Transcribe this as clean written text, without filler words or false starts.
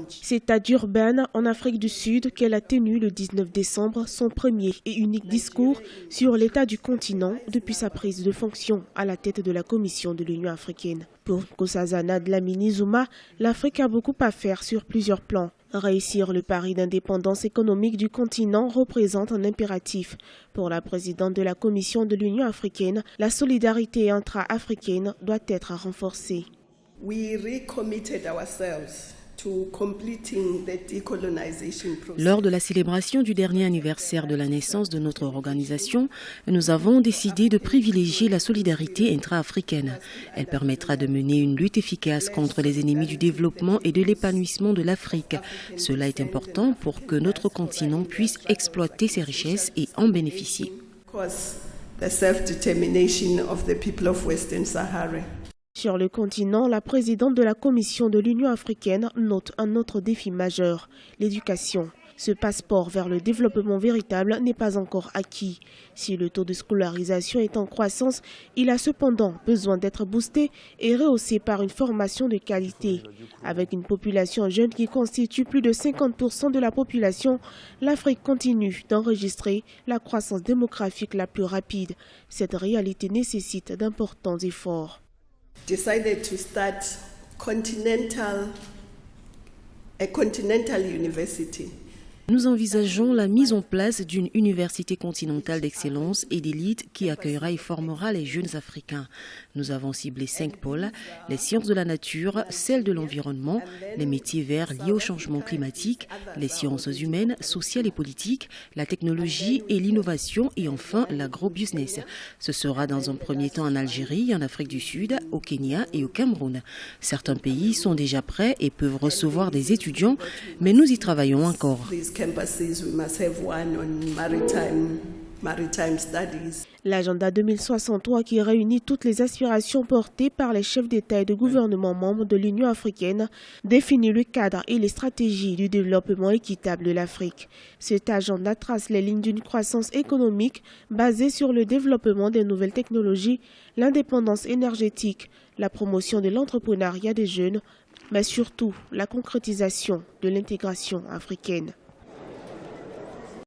C'est à Durban, en Afrique du Sud, qu'elle a tenu le 19 décembre son premier et unique discours sur l'état du continent depuis sa prise de fonction à la tête de la Commission de l'Union africaine. Pour Nkosazana Dlamini Zuma, l'Afrique a beaucoup à faire sur plusieurs plans. Réussir le pari d'indépendance économique du continent représente un impératif. Pour la présidente de la Commission de l'Union africaine, la solidarité intra-africaine doit être renforcée. Lors de la célébration du dernier anniversaire de la naissance de notre organisation, nous avons décidé de privilégier la solidarité intra-africaine. Elle permettra de mener une lutte efficace contre les ennemis du développement et de l'épanouissement de l'Afrique. Cela est important pour que notre continent puisse exploiter ses richesses et en bénéficier. Sur le continent, la présidente de la Commission de l'Union africaine note un autre défi majeur, l'éducation. Ce passeport vers le développement véritable n'est pas encore acquis. Si le taux de scolarisation est en croissance, il a cependant besoin d'être boosté et rehaussé par une formation de qualité. Avec une population jeune qui constitue plus de 50% de la population, l'Afrique continue d'enregistrer la croissance démographique la plus rapide. Cette réalité nécessite d'importants efforts. Decided to start a continental university. Nous envisageons la mise en place d'une université continentale d'excellence et d'élite qui accueillera et formera les jeunes Africains. Nous avons ciblé 5 pôles, les sciences de la nature, celles de l'environnement, les métiers verts liés au changement climatique, les sciences humaines, sociales et politiques, la technologie et l'innovation et enfin l'agrobusiness. Ce sera dans un premier temps en Algérie, en Afrique du Sud, au Kenya et au Cameroun. Certains pays sont déjà prêts et peuvent recevoir des étudiants, mais nous y travaillons encore. L'agenda 2063 qui réunit toutes les aspirations portées par les chefs d'État et de gouvernement membres de l'Union africaine définit le cadre et les stratégies du développement équitable de l'Afrique. Cet agenda trace les lignes d'une croissance économique basée sur le développement des nouvelles technologies, l'indépendance énergétique, la promotion de l'entrepreneuriat des jeunes, mais surtout la concrétisation de l'intégration africaine.